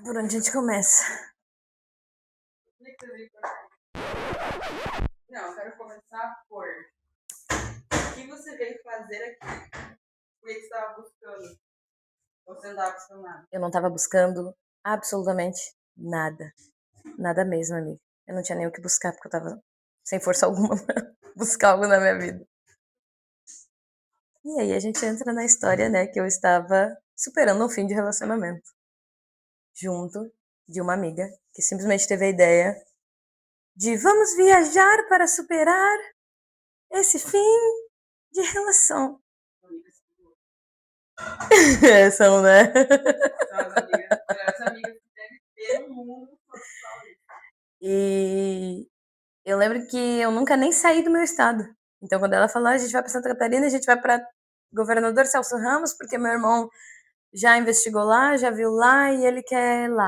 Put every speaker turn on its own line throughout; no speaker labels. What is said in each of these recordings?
Por onde a gente começa?
Não, eu quero começar por o que você veio fazer aqui? O que você estava buscando? Ou você não estava buscando nada?
Eu não tava buscando absolutamente nada. Nada mesmo, amiga. Eu não tinha nem o que buscar, porque eu tava sem força alguma pra buscar algo na minha vida. E aí a gente entra na história, né, que eu estava superando um fim de relacionamento. Junto de uma amiga que simplesmente teve a ideia de vamos viajar para superar esse fim de relação. São, né?
São as amigas, melhores amigas que deve ter no mundo.
E eu lembro que eu nunca nem saí do meu estado. Então, quando ela falou, a gente vai para Santa Catarina, a gente vai para Governador Celso Ramos, porque meu irmão já investigou lá, já viu lá e ele quer lá.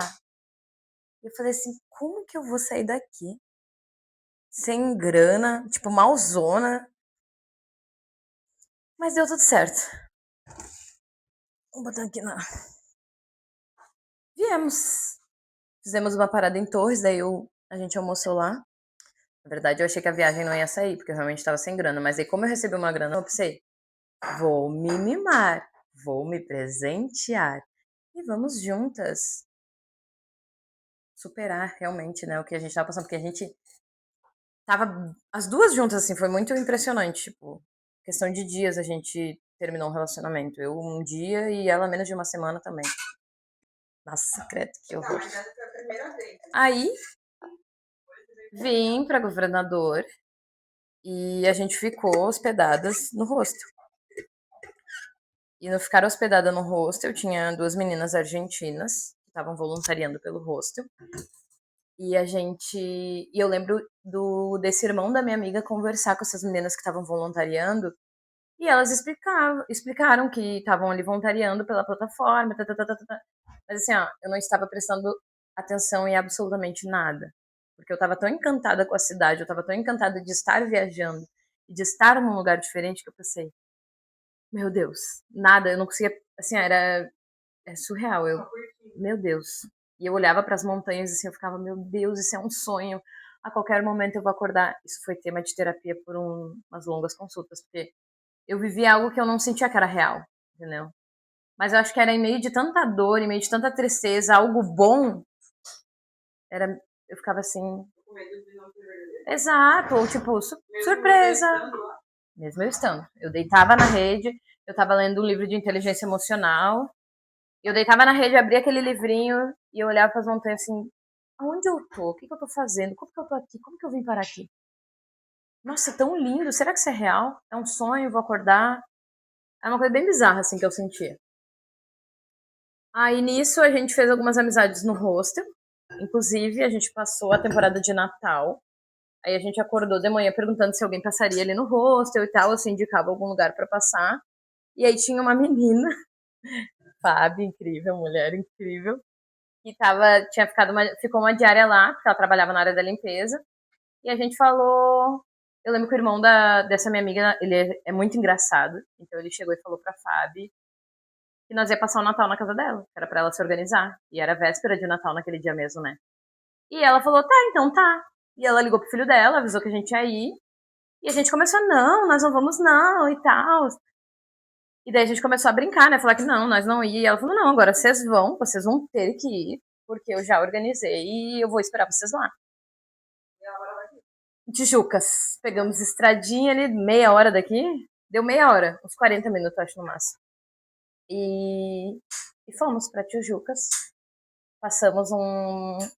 Eu falei assim, como que eu vou sair daqui? Sem grana, tipo, malzona. Mas deu tudo certo. Vou botar aqui na... Viemos. Fizemos uma parada em Torres, daí a gente almoçou lá. Na verdade, eu achei que a viagem não ia sair, porque eu realmente estava sem grana. Mas aí, como eu recebi uma grana, eu pensei, vou me mimar, vou me presentear e vamos juntas superar realmente, né, o que a gente tava passando, porque a gente tava as duas juntas, assim, foi muito impressionante, tipo, questão de dias a gente terminou um relacionamento, eu um dia e ela menos de uma semana também. Nossa, credo, que
Tá,
horror.
mas essa foi a primeira vez.
Aí vim pra Governador e a gente ficou hospedadas no hostel. E no ficar hospedada no hostel, tinha duas meninas argentinas que estavam voluntariando pelo hostel. E a gente. E eu lembro desse irmão da minha amiga conversar com essas meninas que estavam voluntariando. E elas explicaram que estavam ali voluntariando pela plataforma. Tá, tá, tá, tá, tá. Mas assim, ó, eu não estava prestando atenção em absolutamente nada. Porque eu estava tão encantada com a cidade, eu estava tão encantada de estar viajando e de estar num lugar diferente que eu pensei, meu Deus, nada, eu não conseguia. Assim, era surreal. Meu Deus. E eu olhava para as montanhas assim, eu ficava, meu Deus, isso é um sonho. A qualquer momento eu vou acordar. Isso foi tema de terapia por umas longas consultas, porque eu vivi algo que eu não sentia que era real, entendeu? Mas eu acho que era em meio de tanta dor, em meio de tanta tristeza, algo bom, era, eu ficava assim,
Com medo de não ter verdadeiro.
exato, ou tipo, surpresa. Mesmo eu estando. Eu deitava na rede, eu tava lendo um livro de inteligência emocional, eu deitava na rede, abria aquele livrinho e eu olhava para as montanhas assim, aonde eu tô? O que, que eu tô fazendo? Como que eu tô aqui? Como que eu vim parar aqui? Nossa, tão lindo. Será que isso é real? É um sonho? Vou acordar? É uma coisa bem bizarra assim que eu sentia. Aí nisso a gente fez algumas amizades no hostel. Inclusive, a gente passou a temporada de Natal. Aí a gente acordou de manhã perguntando se alguém passaria ali no hostel e tal, assim, indicava algum lugar para passar. E aí tinha uma menina, Fábio, incrível, mulher incrível, que tinha ficou uma diária lá, porque ela trabalhava na área da limpeza. E a gente falou. Eu lembro que o irmão dessa minha amiga, ele é muito engraçado. Então ele chegou e falou pra Fábio que nós ia passar o Natal na casa dela, que era pra ela se organizar. E era véspera de Natal naquele dia mesmo, né? E ela falou, tá, então tá. E ela ligou pro filho dela, avisou que a gente ia ir. E a gente começou, não, nós não vamos não, e tal. E daí a gente começou a brincar, né? Falar que não, nós não ia. E ela falou, não, agora vocês vão ter que ir, porque eu já organizei e eu vou esperar vocês lá. Tijucas. Pegamos estradinha ali, meia hora daqui. Deu meia hora, uns 40 minutos, acho, no máximo. E fomos para Tijucas. Passamos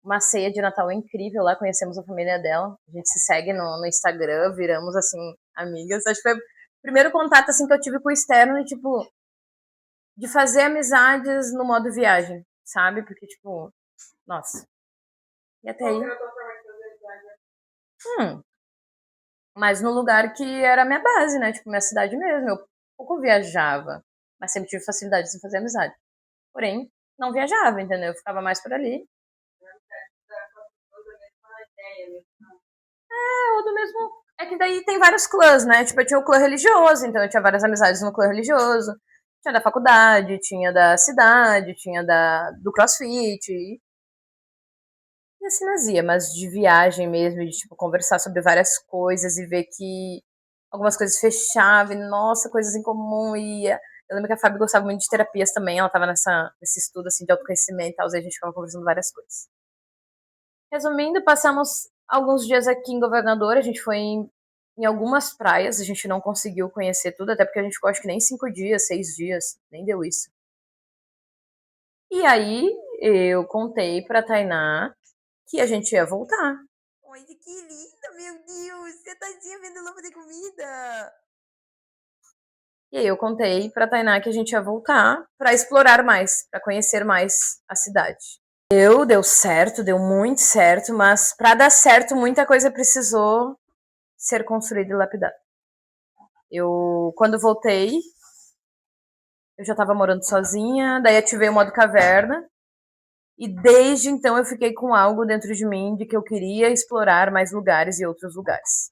uma ceia de Natal incrível lá, conhecemos a família dela. A gente se segue no Instagram, viramos, assim, amigas. Acho que foi o primeiro contato, assim, que eu tive com o externo e, tipo, de fazer amizades no modo viagem, sabe? Porque, tipo, nossa. E até aí. Hum, mas no lugar que era a minha base, né? Tipo, minha cidade mesmo. Eu pouco viajava, mas sempre tive facilidade em fazer amizade. Porém, não viajava, entendeu? Eu ficava mais por ali. Ou do mesmo. É que daí tem vários clãs, né? Tipo, eu tinha o clã religioso, então eu tinha várias amizades no clã religioso. Tinha da faculdade, tinha da cidade, tinha do CrossFit. E assim nós ia, mas de viagem mesmo, de tipo, conversar sobre várias coisas e ver que algumas coisas fechavam, e, nossa, coisas em comum. Eu lembro que a Fábio gostava muito de terapias também, ela tava nesse estudo assim, de autoconhecimento e tal, e a gente ficava conversando várias coisas. Resumindo, passamos alguns dias aqui em Governador, a gente foi em algumas praias, a gente não conseguiu conhecer tudo, até porque a gente ficou acho que nem 5 dias, 6 dias, nem deu isso. E aí eu contei pra Tainá que a gente ia voltar.
Ai, que linda, meu Deus! Você tadinha vendo lobo de comida!
E aí eu contei pra Tainá que a gente ia voltar pra explorar mais, pra conhecer mais a cidade. Deu certo, deu muito certo, mas pra dar certo muita coisa precisou ser construída e lapidada. Quando voltei, eu já tava morando sozinha, daí ativei o modo caverna, e desde então eu fiquei com algo dentro de mim de que eu queria explorar mais lugares e outros lugares.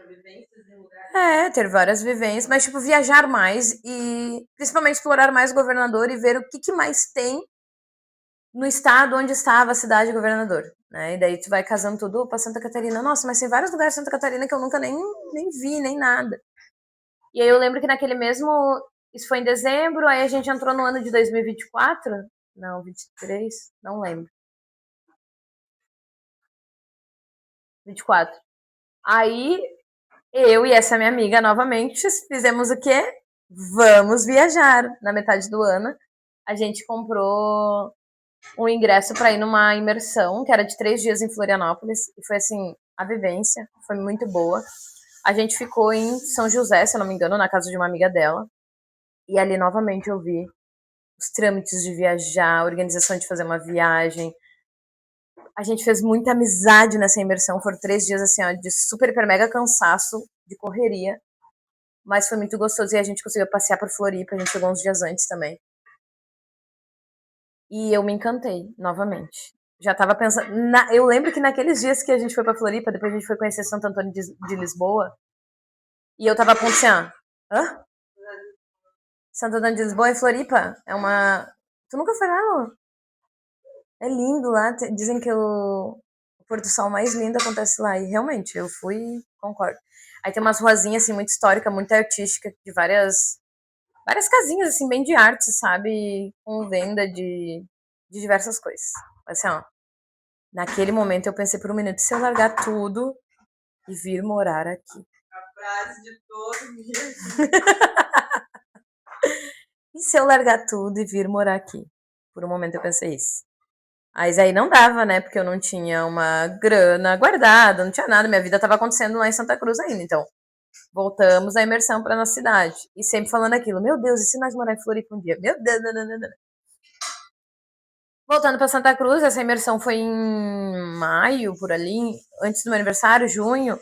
Vivências em lugares.
Ter várias vivências, mas tipo, viajar mais e principalmente explorar mais o Governador e ver o que mais tem no estado onde estava a cidade de Governador. Né? E daí tu vai casando tudo pra Santa Catarina. Nossa, mas tem vários lugares de Santa Catarina que eu nunca nem vi, nem nada. E aí eu lembro que naquele mesmo. Isso foi em dezembro, aí a gente entrou no ano de 2024. Não, 23, não lembro. 24. Aí eu e essa minha amiga novamente fizemos o quê? Vamos viajar. Na metade do ano, a gente comprou um ingresso para ir numa imersão, que era de 3 dias em Florianópolis. E foi assim, a vivência foi muito boa. A gente ficou em São José, se eu não me engano, na casa de uma amiga dela. E ali novamente eu vi os trâmites de viajar, a organização de fazer uma viagem. A gente fez muita amizade nessa imersão. Foram 3 dias assim, ó, de super, hiper, mega cansaço, de correria. Mas foi muito gostoso e a gente conseguiu passear por Floripa. A gente chegou uns dias antes também. E eu me encantei novamente. Já tava pensando. Eu lembro que naqueles dias que a gente foi pra Floripa, depois a gente foi conhecer Santo Antônio de Lisboa. E eu tava apontando assim, ó. Hã? Santo Antônio de Lisboa e Floripa? É uma. Tu nunca foi lá, Lu? É lindo lá. Dizem que o pôr do sol mais lindo acontece lá. E realmente, eu fui, concordo. Aí tem umas ruazinhas assim, muito histórica, muito artística, de várias casinhas, assim, bem de arte, sabe? Com venda de diversas coisas. Assim, ó. Naquele momento eu pensei por um minuto, se eu largar tudo e vir morar aqui?
A frase de todo dia.
E se eu largar tudo e vir morar aqui? Por um momento eu pensei isso. Mas aí não dava, né? Porque eu não tinha uma grana guardada, não tinha nada. Minha vida estava acontecendo lá em Santa Cruz ainda. Então, voltamos à imersão para nossa cidade. E sempre falando aquilo, meu Deus, e se nós morar em Floripa um dia? Meu Deus, não, não, não, não. Voltando para Santa Cruz, essa imersão foi em maio, por ali, antes do meu aniversário, junho.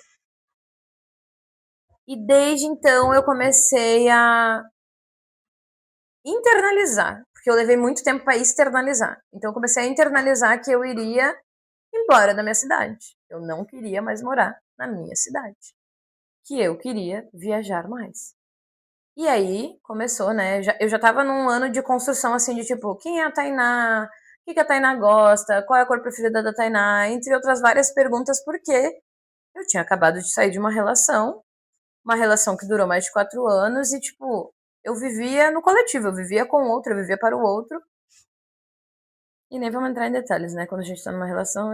E desde então eu comecei a internalizar, porque eu levei muito tempo para externalizar. Então eu comecei a internalizar que eu iria embora da minha cidade. Eu não queria mais morar na minha cidade. Que eu queria viajar mais. E aí começou, né? Eu já tava num ano de construção assim de tipo, quem é a Tainá? O que a Tainá gosta? Qual é a cor preferida da Tainá? Entre outras várias perguntas, porque eu tinha acabado de sair de uma relação que durou mais de 4 anos e, tipo, eu vivia no coletivo, eu vivia com o outro, eu vivia para o outro. E nem vamos entrar em detalhes, né? Quando a gente tá numa relação,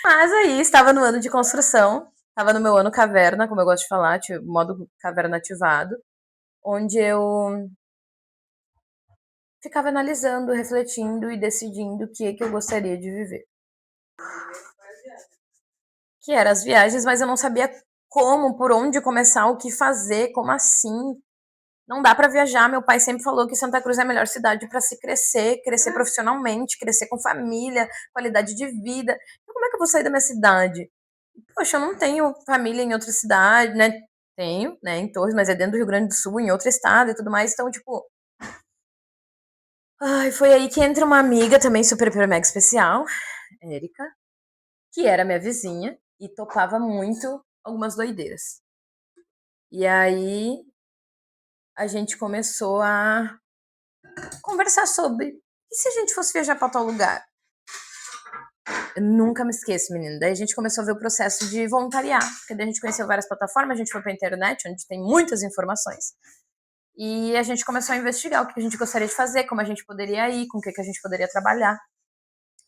Mas aí, estava no ano de construção, estava no meu ano caverna, como eu gosto de falar, modo caverna ativado, onde eu ficava analisando, refletindo e decidindo o que eu gostaria de viver. Que eram as viagens, mas eu não sabia como, por onde começar, o que fazer, como assim. Não dá para viajar. Meu pai sempre falou que Santa Cruz é a melhor cidade para se crescer, crescer profissionalmente, crescer com família, qualidade de vida. Então, como é que eu vou sair da minha cidade? Poxa, eu não tenho família em outra cidade, né? Tenho, né, em Torres, mas é dentro do Rio Grande do Sul, em outro estado e tudo mais. Então, tipo. Ai, foi aí que entra uma amiga também super, super mega especial, Érica, que era minha vizinha e topava muito algumas doideiras. E aí a gente começou a conversar sobre e se a gente fosse viajar para tal lugar? Eu nunca me esqueço, menina. Daí a gente começou a ver o processo de voluntariar, porque daí a gente conheceu várias plataformas, a gente foi pra internet, onde tem muitas informações, e a gente começou a investigar o que a gente gostaria de fazer, como a gente poderia ir, com o que a gente poderia trabalhar.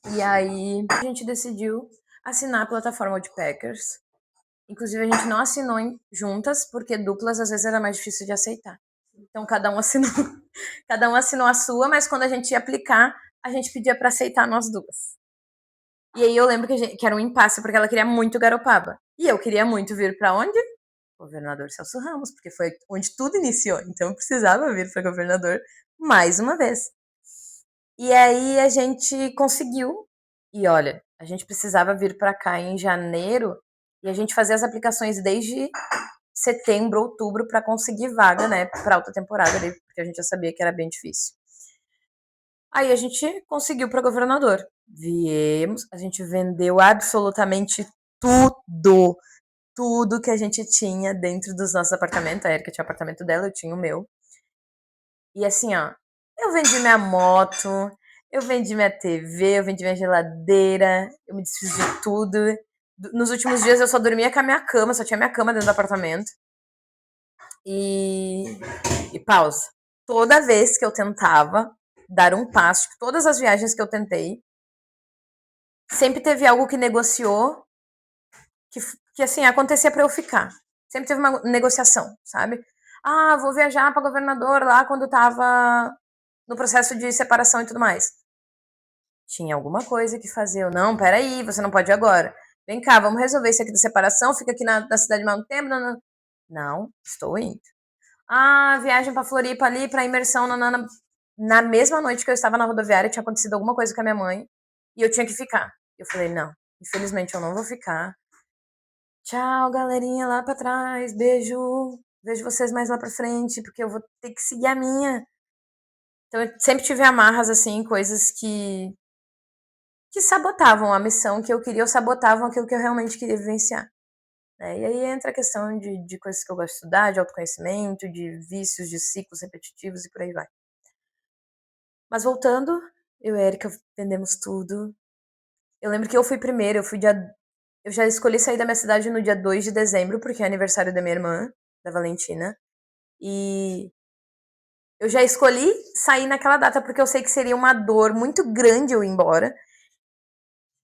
E aí a gente decidiu assinar a plataforma Woodpeckers. Inclusive a gente não assinou juntas, porque duplas às vezes era mais difícil de aceitar. Então cada um assinou, cada um assinou a sua, mas quando a gente ia aplicar, a gente pedia para aceitar nós duas. E aí eu lembro que era um impasse, porque ela queria muito Garopaba. E eu queria muito vir para onde? Governador Celso Ramos, porque foi onde tudo iniciou. Então eu precisava vir para governador mais uma vez. E aí a gente conseguiu. E olha, a gente precisava vir para cá em janeiro e a gente fazia as aplicações desde setembro, outubro para conseguir vaga, né, para alta temporada ali, porque a gente já sabia que era bem difícil. Aí a gente conseguiu para governador. Viemos, a gente vendeu absolutamente tudo, tudo que a gente tinha dentro dos nossos apartamentos. A Erika tinha o apartamento dela, eu tinha o meu. E assim, ó, eu vendi minha moto, eu vendi minha TV, eu vendi minha geladeira, eu me desfiz de tudo. Nos últimos dias eu só dormia com a minha cama, só tinha minha cama dentro do apartamento. E pausa. Toda vez que eu tentava dar um passo, todas as viagens que eu tentei, sempre teve algo que negociou, que assim, acontecia pra eu ficar. Sempre teve uma negociação, sabe? Ah, vou viajar pra governador lá quando tava no processo de separação e tudo mais. Tinha alguma coisa que fazer. Eu, não, peraí, você não pode ir agora. Vem cá, vamos resolver isso aqui da separação, fica aqui na cidade mais um tempo. Não, estou indo. Ah, viagem pra Floripa ali, pra imersão. Na mesma noite que eu estava na rodoviária, tinha acontecido alguma coisa com a minha mãe e eu tinha que ficar. Eu falei, não, infelizmente eu não vou ficar. Tchau, galerinha lá pra trás, beijo. Vejo vocês mais lá pra frente, porque eu vou ter que seguir a minha. Então eu sempre tive amarras, assim, coisas que sabotavam a missão que eu queria ou sabotavam aquilo que eu realmente queria vivenciar. Né? E aí entra a questão de coisas que eu gosto de estudar, de autoconhecimento, de vícios, de ciclos repetitivos e por aí vai. Mas voltando, eu e a Erika vendemos tudo. Eu lembro que eu fui primeiro, eu já escolhi sair da minha cidade no dia 2 de dezembro, porque é aniversário da minha irmã, da Valentina. E eu já escolhi sair naquela data porque eu sei que seria uma dor muito grande eu ir embora.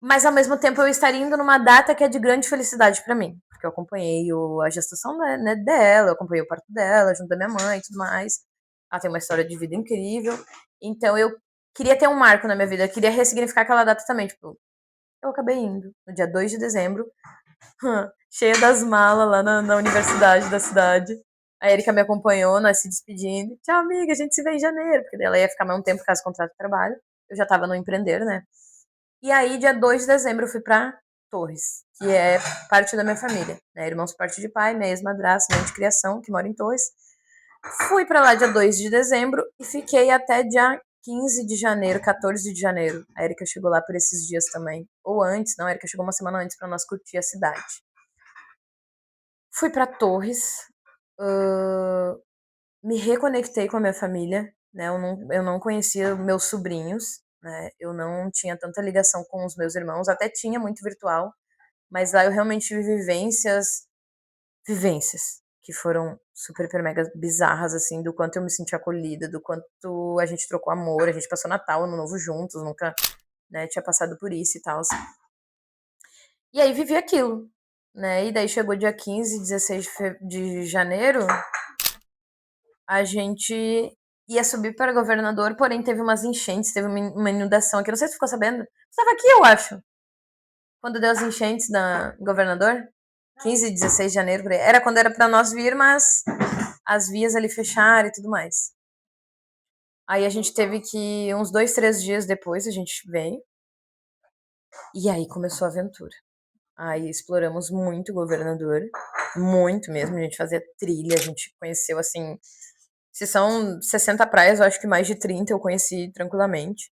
Mas ao mesmo tempo eu estaria indo numa data que é de grande felicidade pra mim. Porque eu acompanhei a gestação, né, dela, eu acompanhei o parto dela, junto da minha mãe e tudo mais. Ela tem uma história de vida incrível. Então eu queria ter um marco na minha vida, eu queria ressignificar aquela data também. Tipo, eu acabei indo no dia 2 de dezembro, cheia das malas lá na universidade da cidade. A Erika me acompanhou, nós se despedindo. Tchau, amiga, a gente se vê em janeiro. Porque ela ia ficar mais um tempo caso contrato de trabalho. Eu já tava no empreender, né? E aí, dia 2 de dezembro, eu fui pra Torres, que é parte da minha família. Né? Irmãos por parte de pai, minha ex-madrasta, mãe de criação, que mora em Torres. Fui pra lá dia 2 de dezembro e fiquei até dia 15 de janeiro, 14 de janeiro. A Erika chegou lá por esses dias também. Ou antes, não, a Erika chegou uma semana antes pra nós curtir a cidade. Fui pra Torres, me reconectei com a minha família, né? Eu não conhecia meus sobrinhos, né? Eu não tinha tanta ligação com os meus irmãos, até tinha muito virtual, mas lá eu realmente tive vivências que foram super, hiper, mega bizarras, assim, do quanto eu me senti acolhida, do quanto a gente trocou amor, a gente passou Natal, Ano Novo juntos, nunca, né, tinha passado por isso e tal. E aí vivi aquilo, né? E daí chegou dia 15, 16 de janeiro, a gente ia subir para governador, porém teve umas enchentes, teve uma inundação aqui. Não sei se você ficou sabendo. Você estava aqui, eu acho. Quando deu as enchentes da governador? 15, 16 de janeiro. Era quando era para nós vir, mas as vias ali fecharam e tudo mais. Aí a gente teve que, uns 2, 3 dias depois, a gente veio. E aí começou a aventura. Aí exploramos muito o governador. Muito mesmo. A gente fazia trilha, a gente conheceu, assim, se são 60 praias, eu acho que mais de 30 eu conheci tranquilamente.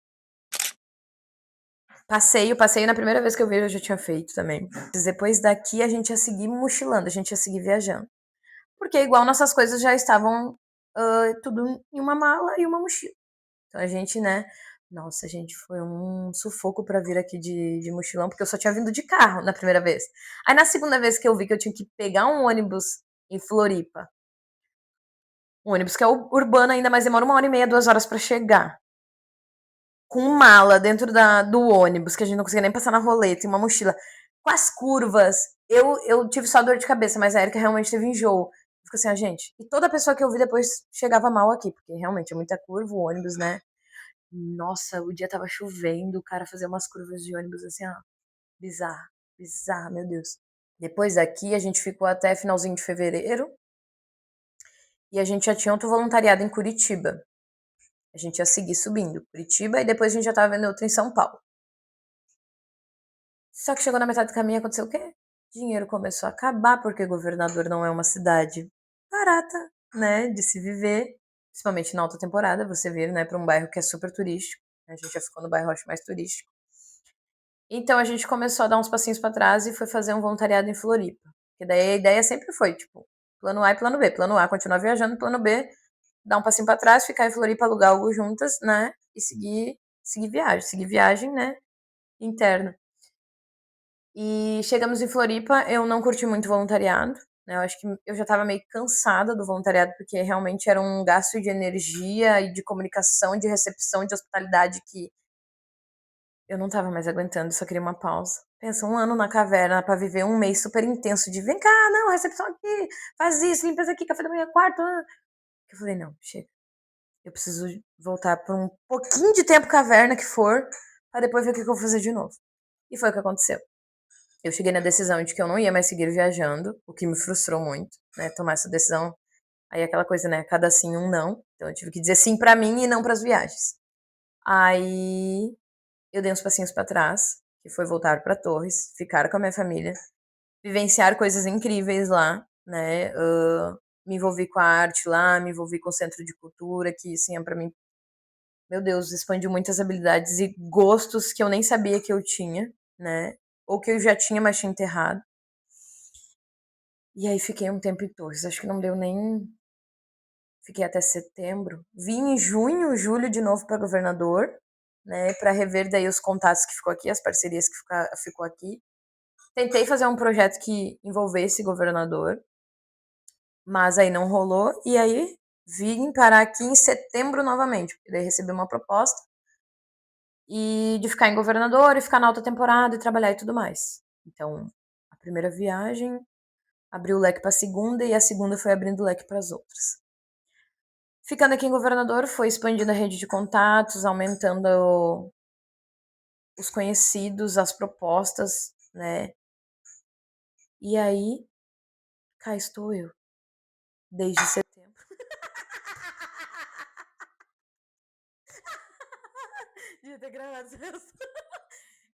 Passeio na primeira vez que eu vi eu já tinha feito também. Depois daqui a gente ia seguir mochilando, a gente ia seguir viajando. Porque igual nossas coisas já estavam tudo em uma mala e uma mochila. Então a gente, né? Nossa, gente, foi um sufoco pra vir aqui de mochilão, porque eu só tinha vindo de carro na primeira vez. Aí na segunda vez que eu vi que eu tinha que pegar um ônibus em Floripa, um ônibus que é urbano ainda, mas demora 1h30, 2 horas pra chegar. Com mala dentro do ônibus, que a gente não conseguia nem passar na roleta, e uma mochila. Com as curvas, eu tive só dor de cabeça, mas a Erika realmente teve enjoo. Fico assim, gente. E toda pessoa que eu vi depois chegava mal aqui, porque realmente é muita curva, o ônibus, né? Nossa, o dia tava chovendo, o cara fazia umas curvas de ônibus assim, ó. Bizarra, bizarra, meu Deus. Depois daqui, a gente ficou até finalzinho de fevereiro. E a gente já tinha outro voluntariado em Curitiba. A gente ia seguir subindo Curitiba e depois a gente já tava vendo outro em São Paulo. Só que chegou na metade do caminho, aconteceu o quê? Dinheiro começou a acabar, porque Governador não é uma cidade barata, né, de se viver, principalmente na alta temporada, você vir, né, para um bairro que é super turístico. A gente já ficou no bairro, acho, mais turístico. Então a gente começou a dar uns passinhos para trás e foi fazer um voluntariado em Floripa. Porque daí a ideia sempre foi, tipo, plano A e plano B. Plano A, continuar viajando, plano B, dar um passinho para trás, ficar em Floripa, alugar algo juntas, né, e seguir viagem, né, interna. E chegamos em Floripa, eu não curti muito voluntariado, né? Eu acho que eu já estava meio cansada do voluntariado, porque realmente era um gasto de energia e de comunicação, de recepção, de hospitalidade que eu não estava mais aguentando, só queria uma pausa. Pensa, 1 ano na caverna pra viver um mês super intenso de vem cá, não, recepção aqui, faz isso, limpeza aqui, café da manhã, quarto. Eu falei, não, chega. Eu preciso voltar por um pouquinho de tempo caverna que for, pra depois ver o que eu vou fazer de novo. E foi o que aconteceu. Eu cheguei na decisão de que eu não ia mais seguir viajando, o que me frustrou muito, né? Tomar essa decisão. Aí aquela coisa, né? Cada sim, um não. Então eu tive que dizer sim pra mim e não pras viagens. Aí eu dei uns passinhos pra trás, que foi voltar pra Torres, ficar com a minha família, vivenciar coisas incríveis lá, né? Me envolvi com a arte lá, me envolvi com o centro de cultura, que assim, é pra mim, meu Deus, expandiu muitas habilidades e gostos que eu nem sabia que eu tinha, né? Ou que eu já tinha, mas tinha enterrado. E aí fiquei um tempo em Torres, acho que não deu nem. Fiquei até setembro. Vim em junho, julho de novo para governador, né, para rever daí os contatos que ficou aqui, as parcerias que ficou aqui. Tentei fazer um projeto que envolvesse governador, mas aí não rolou. E aí vim parar aqui em setembro novamente, porque daí recebi uma proposta e de ficar em governador e ficar na alta temporada e trabalhar e tudo mais. Então, a primeira viagem abriu o leque para a segunda e a segunda foi abrindo o leque para as outras. Ficando aqui em Governador, foi expandindo a rede de contatos, aumentando os conhecidos, as propostas, né? E aí, cá estou eu, desde setembro. Devia ter gravado isso.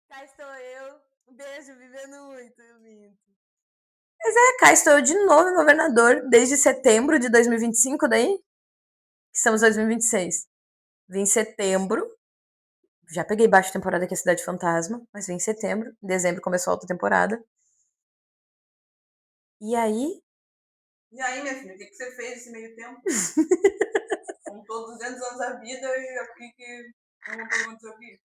Cá estou eu, um beijo, vivendo muito, eu minto. Mas cá estou eu de novo em Governador, desde setembro de 2025, daí, que estamos em 2026. Vim em setembro, já peguei baixa temporada que é Cidade Fantasma, mas vim em setembro, em dezembro começou a alta temporada. E aí,
minha filha, o que você fez nesse meio tempo? Contou 200 anos da vida e aqui que não aconteceu aqui.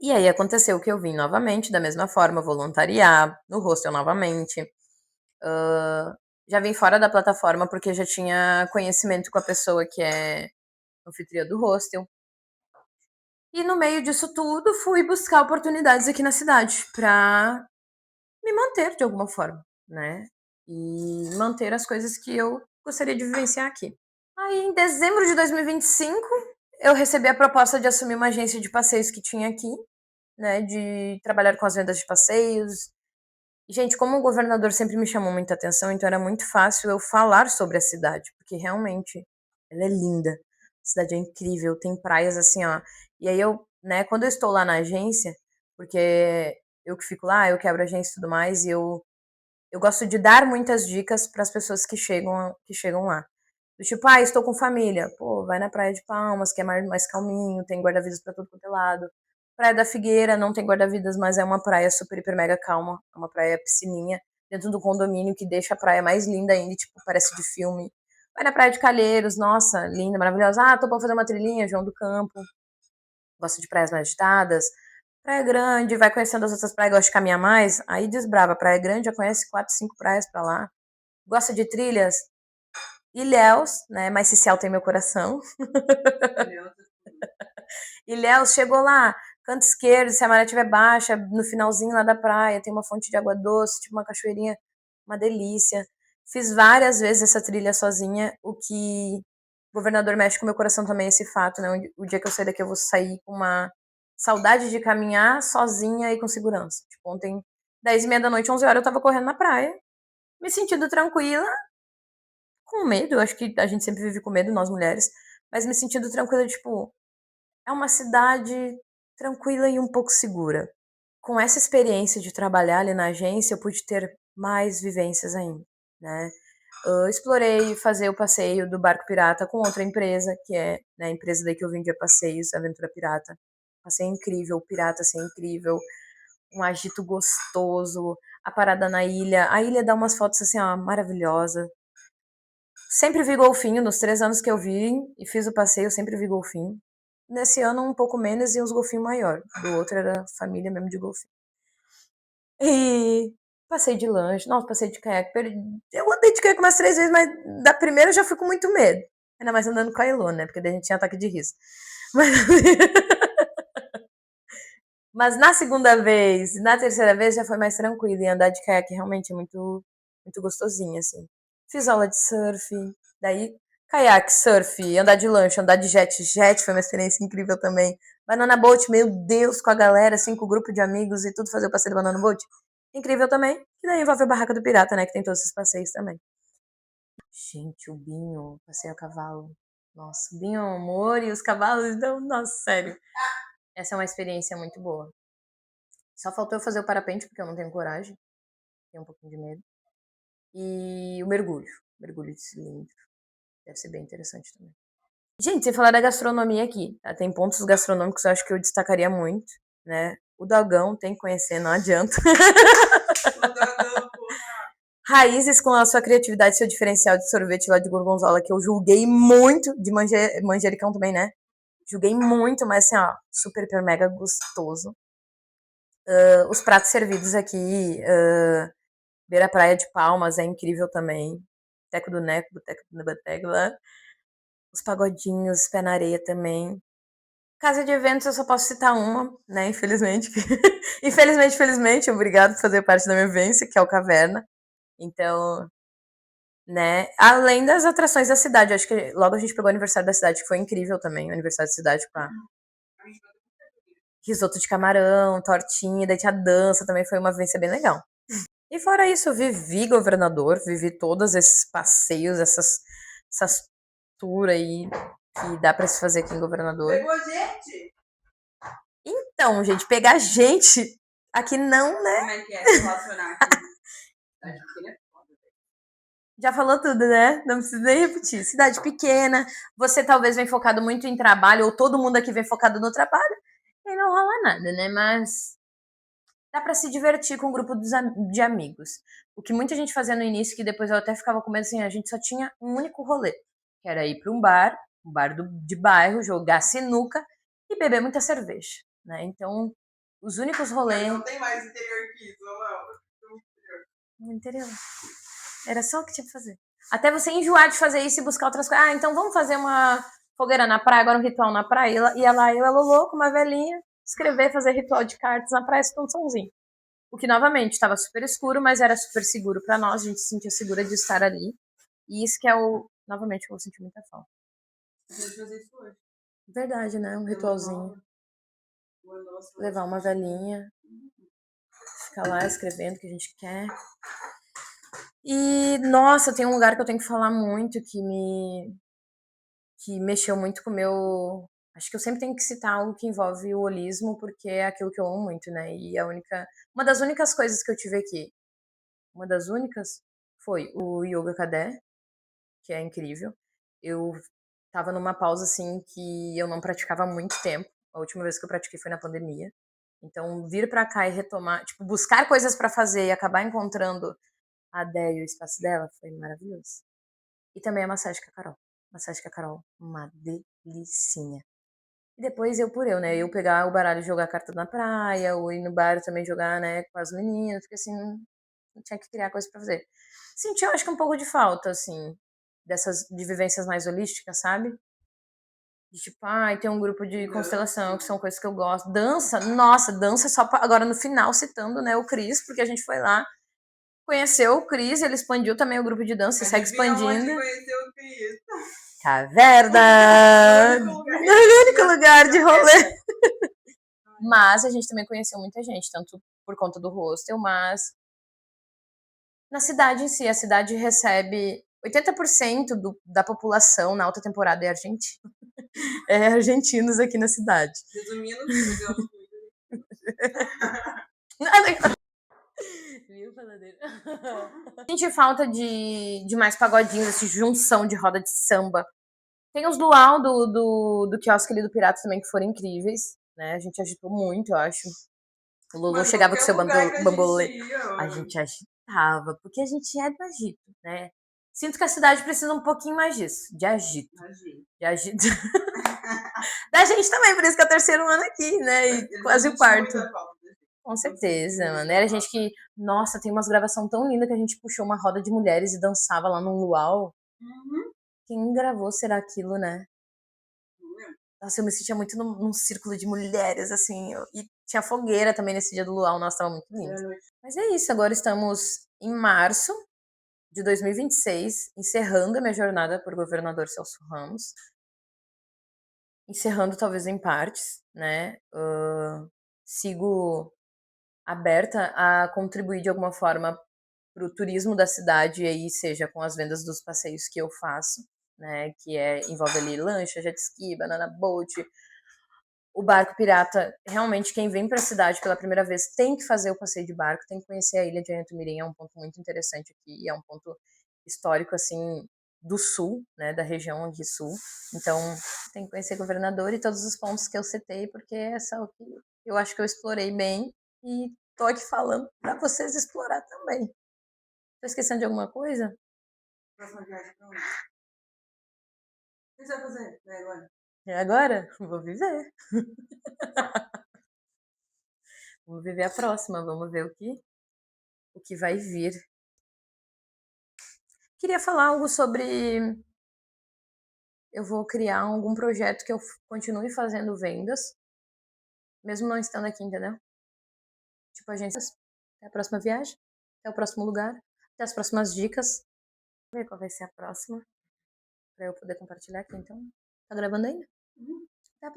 E aí aconteceu que eu vim novamente, da mesma forma, voluntariar, no hostel novamente. Já vim fora da plataforma porque já tinha conhecimento com a pessoa que é anfitriã do hostel. E no meio disso tudo, fui buscar oportunidades aqui na cidade pra me manter de alguma forma, né? E manter as coisas que eu gostaria de vivenciar aqui. Aí, em dezembro de 2025, eu recebi a proposta de assumir uma agência de passeios que tinha aqui, né? De trabalhar com as vendas de passeios. E, gente, como o governador sempre me chamou muita atenção, então era muito fácil eu falar sobre a cidade, porque realmente ela é linda. A cidade é incrível, tem praias assim, ó. E aí eu, né, quando eu estou lá na agência, porque eu que fico lá, eu quebro a agência e tudo mais, e eu gosto de dar muitas dicas para as pessoas que chegam lá. Do tipo, estou com família. Pô, vai na Praia de Palmas, que é mais calminho, tem guarda-vidas para todo quanto é lado. Praia da Figueira não tem guarda-vidas, mas é uma praia super, hiper, mega calma. É uma praia piscininha. dentro do condomínio que deixa a praia mais linda ainda, tipo, parece de filme. Vai na Praia de Calheiros, nossa, linda, maravilhosa. Ah, tô pra fazer uma trilhinha, João do Campo. Gosto de praias mais agitadas. Praia Grande, vai conhecendo as outras praias, gosta de caminhar mais, aí desbrava. Praia Grande já conhece 4, 5 praias pra lá. Gosta de trilhas? Ilhéus, né? Mas Cicial tem meu coração. Ilhéus, chegou lá, canto esquerdo, se a maré estiver baixa, no finalzinho lá da praia, tem uma fonte de água doce, tipo uma cachoeirinha, uma delícia. Fiz várias vezes essa trilha sozinha, o que o governador mexe com o meu coração também, esse fato, né? O dia que eu sair daqui, eu vou sair com uma saudade de caminhar sozinha e com segurança. Tipo, ontem, 10h30 da noite, 11 horas, eu tava correndo na praia, me sentindo tranquila, com medo, eu acho que a gente sempre vive com medo, nós mulheres, mas me sentindo tranquila, tipo, é uma cidade tranquila e um pouco segura. Com essa experiência de trabalhar ali na agência, eu pude ter mais vivências ainda, né? Eu explorei fazer o passeio do barco pirata com outra empresa, que é, né, a empresa daí que eu vendia passeios, Aventura Pirata. Passeio incrível, o pirata assim, incrível, um agito gostoso, a parada na ilha. A ilha dá umas fotos assim, ó, maravilhosa. Sempre vi golfinho, nos 3 anos que eu vi e fiz o passeio, sempre vi golfinho. Nesse ano, um pouco menos e uns golfinhos maior. Do outro era família mesmo de golfinho. E passei de lanche, nossa, passei de caiaque. Eu andei de caiaque umas 3 vezes, mas da primeira eu já fui com muito medo. Ainda mais andando com a Elô, né? Porque daí a gente tinha ataque de riso. Mas, mas na segunda vez, na terceira vez já foi mais tranquilo. E andar de caiaque realmente é muito, muito gostosinho, assim. Fiz aula de surf, daí caiaque, surf, andar de lanche, andar de jet. Jet foi uma experiência incrível também. Banana boat, meu Deus, com a galera, assim, com o grupo de amigos e tudo, fazer o passeio do banana boat. Incrível também. E daí envolve a Barraca do Pirata, né, que tem todos esses passeios também. Gente, o Binho, passeio a cavalo. Nossa, o Binho é um amor e os cavalos, não, nossa, sério. Essa é uma experiência muito boa. Só faltou eu fazer o parapente, porque eu não tenho coragem. Tenho um pouquinho de medo. E o mergulho. Mergulho de cilindro. Deve ser bem interessante também. Gente, sem falar da gastronomia aqui, tá? Tem pontos gastronômicos que eu acho que eu destacaria muito, né? O Dogão tem que conhecer, não adianta. Raízes com a sua criatividade, seu diferencial de sorvete lá de gorgonzola, que eu julguei muito, de manjericão também, né? Julguei muito, mas assim, ó, super, hiper, mega gostoso. Os pratos servidos aqui, beira praia de Palmas, é incrível também. Boteco do Neco, Boteco do Boteco lá. Os pagodinhos, pé na areia também. Casa de eventos eu só posso citar uma, né? Infelizmente. Infelizmente, felizmente, obrigado por fazer parte da minha vivência, que é o Caverna. Então, né? Além das atrações da cidade, acho que logo a gente pegou o aniversário da cidade, que foi incrível também. O aniversário da cidade com a risoto de camarão, tortinha, daí tinha dança, também foi uma vivência bem legal. E fora isso, eu vivi governador, vivi todos esses passeios, essas tours aí que dá pra se fazer aqui em governador.
Pegou gente?
Então, gente, pegar gente aqui não, né?
Como é que é se relacionar aqui? Cidade pequena é foda, velho.
Já falou tudo, né? Não precisa nem repetir. Cidade pequena, você talvez vem focado muito em trabalho, ou todo mundo aqui vem focado no trabalho, e não rola nada, né? Mas dá pra se divertir com um grupo de amigos. O que muita gente fazia no início, que depois eu até ficava com medo, assim, a gente só tinha um único rolê, que era ir pra um bar de bairro, jogar sinuca e beber muita cerveja, né? Então, os únicos
Mas
rolês
não tem mais interior que isso, não.
no interior. Era só o que tinha que fazer. Até você enjoar de fazer isso e buscar outras coisas. Ah, então vamos fazer uma fogueira na praia, agora um ritual na praia. Ia lá, eu, ela louco, uma velhinha, escrever, fazer ritual de cartas na praia, com um somzinho. O que, novamente, estava super escuro, mas era super seguro pra nós. A gente se sentia segura de estar ali. E isso que é o... Novamente, eu vou sentir muita falta.
Eu vou fazer isso hoje.
Verdade, né? Um ritualzinho. Levar uma velhinha. Ficar lá escrevendo o que a gente quer. E, nossa, tem um lugar que eu tenho que falar muito, que mexeu muito com o meu... Acho que eu sempre tenho que citar algo que envolve o holismo, porque é aquilo que eu amo muito, né? E uma das únicas coisas que eu tive aqui, uma das únicas, foi o Yoga Kadé, que é incrível. Eu tava numa pausa, assim, que eu não praticava há muito tempo. A última vez que eu pratiquei foi na pandemia. Então, vir pra cá e retomar, tipo, buscar coisas pra fazer e acabar encontrando a Déia e o espaço dela, foi maravilhoso. E também a massagem com a Carol. Massagem com a Carol, uma delicinha. E depois eu por eu, né? Eu pegar o baralho e jogar carta na praia, ou ir no bar também jogar, né, com as meninas, porque assim, não tinha que criar coisa pra fazer. Senti, eu acho que um pouco de falta, assim, de vivências mais holísticas, sabe? De tipo, ai, tem um grupo de constelação, que são coisas que eu gosto. Dança, nossa, dança só agora no final, citando, né, o Cris, porque a gente foi lá, conheceu o Cris, ele expandiu também o grupo de dança, e segue expandindo.
Onde conheceu o Cris?
Caverna!
No
único lugar de rolê. Mas a gente também conheceu muita gente, tanto por conta do hostel, mas na cidade em si. A cidade recebe 80% da população na alta temporada é argentino. É argentinos aqui na cidade.
Resumindo, pegamos
Viu, faladeira? Senti falta de mais pagodinhos, essa junção de roda de samba. Tem os dual do quiosque ali do Pirata também, que foram incríveis, né? A gente agitou muito, eu acho. O Lulu chegava com seu bambolê. A gente agitava, porque a gente é do agito, né? Sinto que a cidade precisa um pouquinho mais disso, de agito. De agito. Da gente também, por isso que é o terceiro ano aqui, né? E quase o quarto. Com certeza, mano. Era gente que, nossa, tem umas gravações tão lindas que a gente puxou uma roda de mulheres e dançava lá num luau. Quem gravou será aquilo, né? Nossa, eu me sentia muito num círculo de mulheres, assim. E tinha fogueira também nesse dia do luau, nossa, tava muito lindo. Mas é isso, agora estamos em março de 2026, encerrando a minha jornada por governador Celso Ramos. Encerrando talvez em partes, né? Sigo aberta a contribuir de alguma forma para o turismo da cidade, e aí seja com as vendas dos passeios que eu faço, né? Que envolve ali lancha, jet ski, banana boat. O barco pirata, realmente quem vem para a cidade pela primeira vez tem que fazer o passeio de barco, tem que conhecer a ilha de Anhatumirim, é um ponto muito interessante aqui, é um ponto histórico assim do sul, né, da região aqui sul. Então, tem que conhecer Governador e todos os pontos que eu citei, porque essa é o que eu acho que eu explorei bem e tô aqui falando para vocês explorar também. Tô esquecendo de alguma coisa?
Próxima viagem pra onde? O que você vai fazer agora?
E agora? Vou viver. Vamos viver a próxima, vamos ver o que vai vir. Queria falar algo sobre. Eu vou criar algum projeto que eu continue fazendo vendas, mesmo não estando aqui, entendeu? Tipo agências. Até a próxima viagem, até o próximo lugar, até as próximas dicas. Vamos ver qual vai ser a próxima, para eu poder compartilhar aqui, então. Tá gravando ainda? Até a próxima.